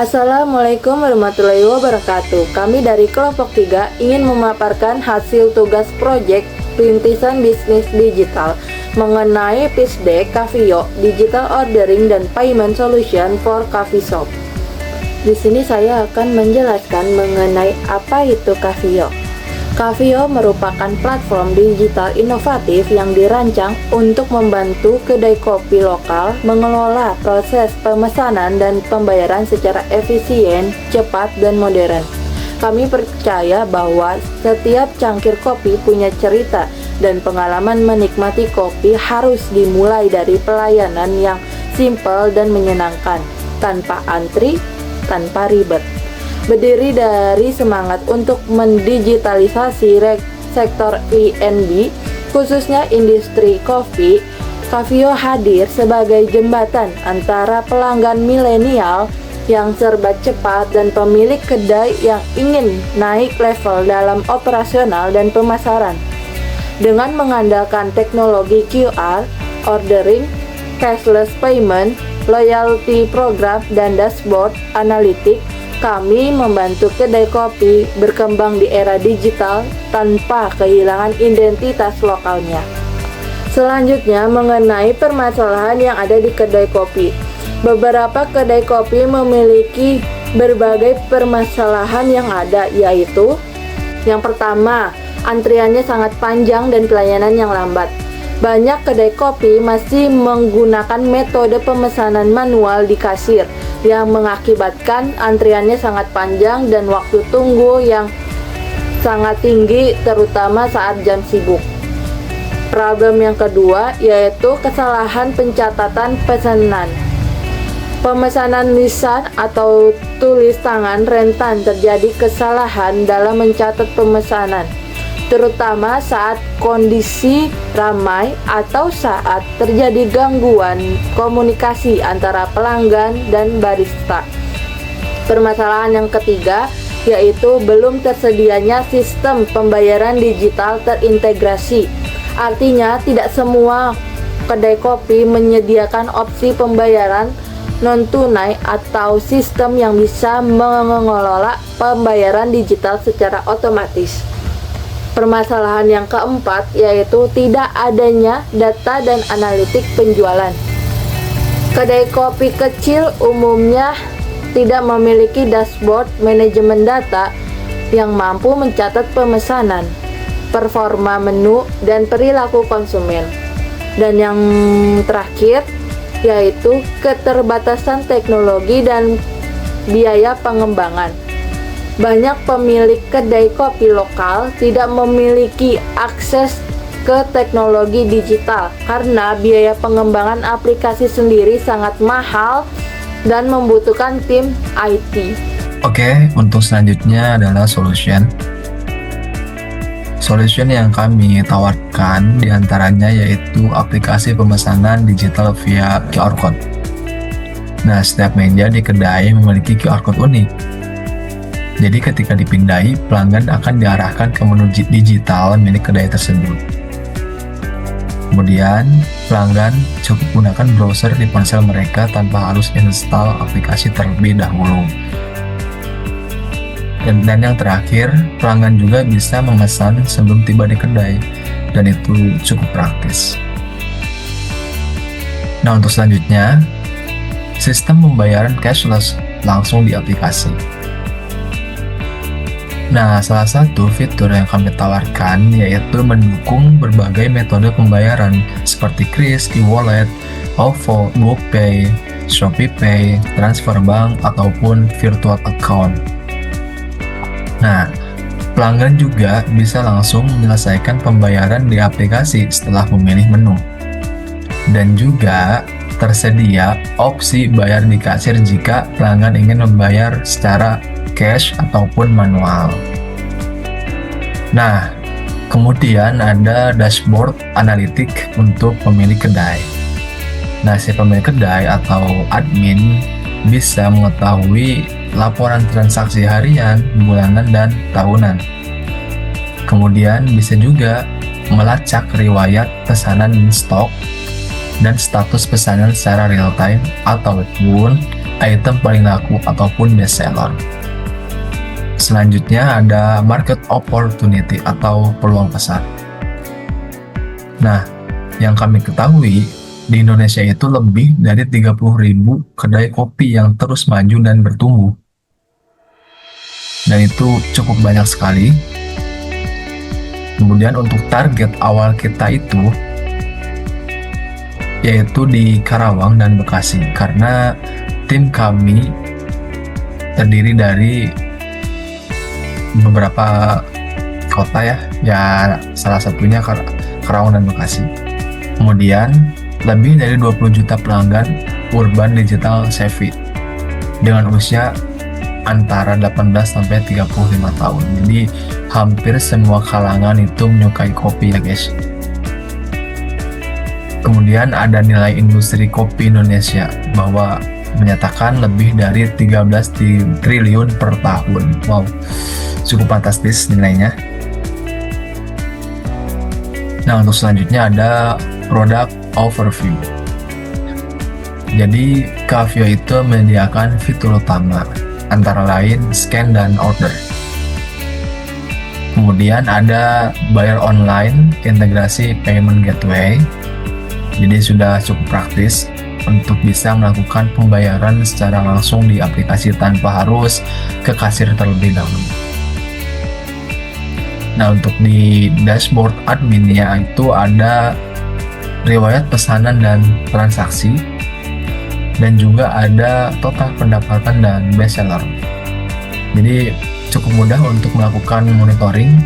Assalamualaikum warahmatullahi wabarakatuh. Kami dari kelompok 3 ingin memaparkan hasil tugas proyek rintisan bisnis digital mengenai pitch deck Cafio Digital Ordering dan Payment Solution for Coffee Shop. Di sini saya akan menjelaskan mengenai apa itu Cafio. Cafio merupakan platform digital inovatif yang dirancang untuk membantu kedai kopi lokal mengelola proses pemesanan dan pembayaran secara efisien, cepat, dan modern. Kami percaya bahwa setiap cangkir kopi punya cerita dan pengalaman menikmati kopi harus dimulai dari pelayanan yang simpel dan menyenangkan, tanpa antri, tanpa ribet. Berdiri dari semangat untuk mendigitalisasi sektor I&B, khususnya industri kopi, Cafio hadir sebagai jembatan antara pelanggan milenial yang serba cepat dan pemilik kedai yang ingin naik level dalam operasional dan pemasaran. Dengan mengandalkan teknologi QR, ordering, cashless payment, loyalty program, dan dashboard analitik, kami membantu kedai kopi berkembang di era digital tanpa kehilangan identitas lokalnya. Selanjutnya, mengenai permasalahan yang ada di kedai kopi. Beberapa kedai kopi memiliki berbagai permasalahan yang ada, yaitu yang pertama, antriannya sangat panjang dan pelayanan yang lambat. Banyak kedai kopi masih menggunakan metode pemesanan manual di kasir yang mengakibatkan antriannya sangat panjang dan waktu tunggu yang sangat tinggi, terutama saat jam sibuk. Problem yang kedua yaitu kesalahan pencatatan pesanan. Pemesanan lisan atau tulis tangan rentan terjadi kesalahan dalam mencatat pemesanan, terutama saat kondisi ramai atau saat terjadi gangguan komunikasi antara pelanggan dan barista. Permasalahan yang ketiga yaitu belum tersedianya sistem pembayaran digital terintegrasi. Artinya tidak semua kedai kopi menyediakan opsi pembayaran non-tunai atau sistem yang bisa mengelola pembayaran digital secara otomatis. Permasalahan yang keempat yaitu tidak adanya data dan analitik penjualan. Kedai kopi kecil umumnya tidak memiliki dashboard manajemen data yang mampu mencatat pemesanan, performa menu, dan perilaku konsumen. Dan yang terakhir yaitu keterbatasan teknologi dan biaya pengembangan. Banyak pemilik kedai kopi lokal tidak memiliki akses ke teknologi digital karena biaya pengembangan aplikasi sendiri sangat mahal dan membutuhkan tim IT. Oke, untuk selanjutnya adalah solution. Solution yang kami tawarkan diantaranya yaitu aplikasi pemesanan digital via QR Code. Nah, setiap meja di kedai memiliki QR Code unik. Jadi ketika dipindai, pelanggan akan diarahkan ke menu digital milik kedai tersebut. Kemudian, pelanggan cukup gunakan browser di ponsel mereka tanpa harus install aplikasi terlebih dahulu. Dan yang terakhir, pelanggan juga bisa memesan sebelum tiba di kedai, dan itu cukup praktis. Nah, untuk selanjutnya, sistem pembayaran cashless langsung di aplikasi. Nah, salah satu fitur yang kami tawarkan yaitu mendukung berbagai metode pembayaran seperti Kris, e-wallet, OVO, GoPay, ShopeePay, transfer bank, ataupun virtual account. Nah, pelanggan juga bisa langsung menyelesaikan pembayaran di aplikasi setelah memilih menu. Dan juga tersedia opsi bayar di kasir jika pelanggan ingin membayar secara cash ataupun manual. Nah, kemudian ada dashboard analitik untuk pemilik kedai. Nah, si pemilik kedai atau admin bisa mengetahui laporan transaksi harian, bulanan, dan tahunan. Kemudian bisa juga melacak riwayat pesanan stok dan status pesanan secara real time ataupun item paling laku ataupun best seller. Selanjutnya ada market opportunity atau peluang pasar. Nah, yang kami ketahui di Indonesia itu lebih dari 30.000 kedai kopi yang terus maju dan bertumbuh. Dan itu cukup banyak sekali. Kemudian untuk target awal kita itu yaitu di Karawang dan Bekasi, karena tim kami terdiri dari beberapa kota ya salah satunya Karawang dan Bekasi. Kemudian lebih dari 20 juta pelanggan urban digital savvy dengan usia antara 18 sampai 35 tahun. Jadi hampir semua kalangan itu menyukai kopi ya guys. Kemudian ada nilai industri kopi Indonesia bahwa menyatakan lebih dari 13 triliun per tahun. Wow, cukup fantastis nilainya. Nah, untuk selanjutnya ada product overview. Jadi Kavio itu menyediakan fitur utama antara lain scan dan order. Kemudian ada buyer online, integrasi payment gateway. Jadi sudah cukup praktis untuk bisa melakukan pembayaran secara langsung di aplikasi tanpa harus ke kasir terlebih dahulu. Nah, untuk di dashboard adminnya itu ada riwayat pesanan dan transaksi, dan juga ada total pendapatan dan best seller. Jadi cukup mudah untuk melakukan monitoring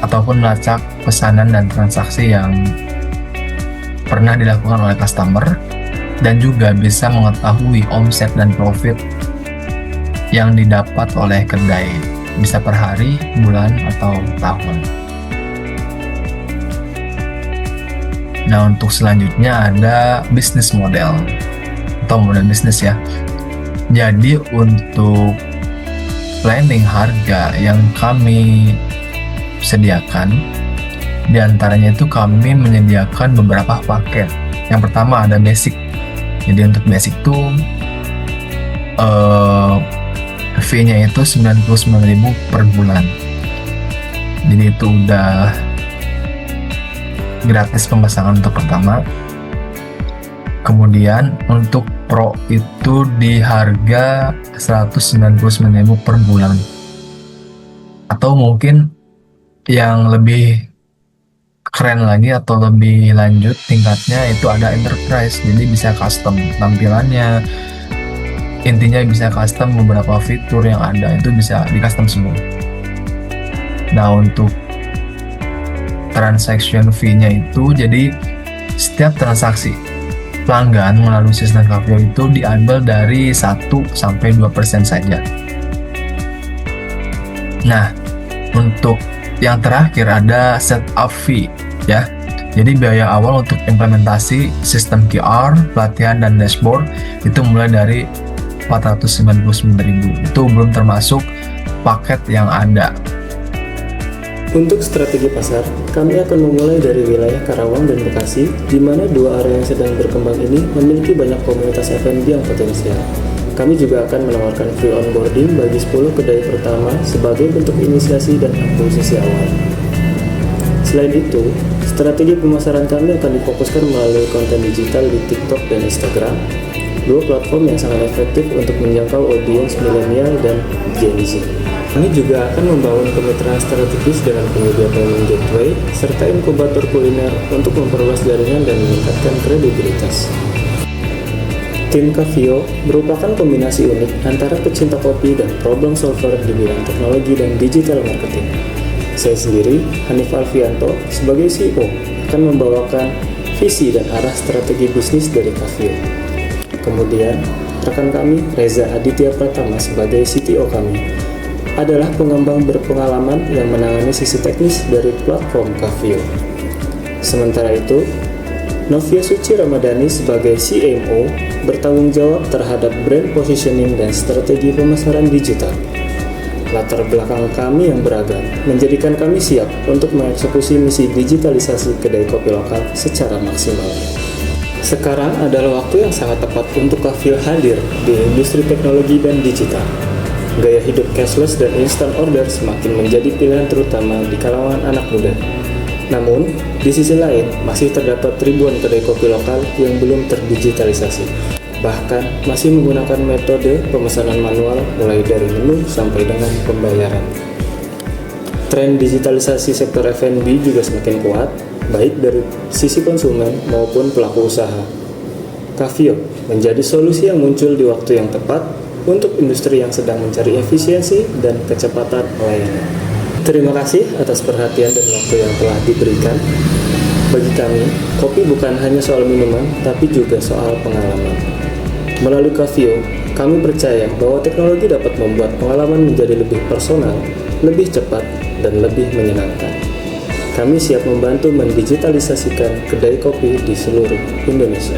ataupun melacak pesanan dan transaksi yang pernah dilakukan oleh customer, dan juga bisa mengetahui omset dan profit yang didapat oleh kedai, bisa per hari, bulan, atau tahun. Nah, untuk selanjutnya ada bisnis model atau model bisnis ya. Jadi untuk planning harga yang kami sediakan, diantaranya itu kami menyediakan beberapa paket. Yang pertama ada basic. Jadi untuk basic tuh fee-nya itu 99.000 per bulan. Jadi itu udah gratis pemasangan untuk pertama. Kemudian untuk pro itu di harga 199.000 per bulan. Atau mungkin yang lebih keren lagi atau lebih lanjut tingkatnya itu ada enterprise. Jadi bisa custom tampilannya, intinya bisa custom beberapa fitur yang ada, itu bisa di custom semua. Nah, untuk transaction fee-nya itu, jadi setiap transaksi pelanggan melalui sistem Kavio itu diambil dari 1-2% saja. Nah, untuk yang terakhir ada setup fee ya. Jadi biaya awal untuk implementasi sistem QR, pelatihan, dan dashboard itu mulai dari 499.000. Itu belum termasuk paket yang ada. Untuk strategi pasar, kami akan memulai dari wilayah Karawang dan Bekasi, di mana dua area yang sedang berkembang ini memiliki banyak komunitas F&B yang potensial. Kami juga akan menawarkan free onboarding bagi 10 kedai pertama sebagai bentuk inisiasi dan akuisisi awal. Selain itu, strategi pemasaran kami akan difokuskan melalui konten digital di TikTok dan Instagram, dua platform yang sangat efektif untuk menjangkau audiens milenial dan Gen Z. Kami juga akan membangun kemitraan strategis dengan penyedia payment gateway serta inkubator kuliner untuk memperluas jaringan dan meningkatkan kredibilitas. Tim Kavio merupakan kombinasi unik antara pecinta kopi dan problem solver di bidang teknologi dan digital marketing. Saya sendiri, Hanif Alfianto, sebagai CEO, akan membawakan visi dan arah strategi bisnis dari Kavio. Kemudian, rekan kami, Reza Aditya Pratama, sebagai CTO kami, adalah pengembang berpengalaman yang menangani sisi teknis dari platform Kavio. Sementara itu, Novia Suci Ramadhani sebagai CMO bertanggung jawab terhadap brand positioning dan strategi pemasaran digital. Latar belakang kami yang beragam menjadikan kami siap untuk mengeksekusi misi digitalisasi kedai kopi lokal secara maksimal. Sekarang adalah waktu yang sangat tepat untuk Kafio hadir di industri teknologi dan digital. Gaya hidup cashless dan instant order semakin menjadi pilihan terutama di kalangan anak muda. Namun, di sisi lain, masih terdapat ribuan kedai kopi lokal yang belum terdigitalisasi. Bahkan, masih menggunakan metode pemesanan manual mulai dari menu sampai dengan pembayaran. Tren digitalisasi sektor F&B juga semakin kuat, baik dari sisi konsumen maupun pelaku usaha. Kafio menjadi solusi yang muncul di waktu yang tepat untuk industri yang sedang mencari efisiensi dan kecepatan pelayanan. Terima kasih atas perhatian dan waktu yang telah diberikan. Bagi kami, kopi bukan hanya soal minuman, tapi juga soal pengalaman. Melalui Kafio, kami percaya bahwa teknologi dapat membuat pengalaman menjadi lebih personal, lebih cepat, dan lebih menyenangkan. Kami siap membantu mendigitalisasikan kedai kopi di seluruh Indonesia.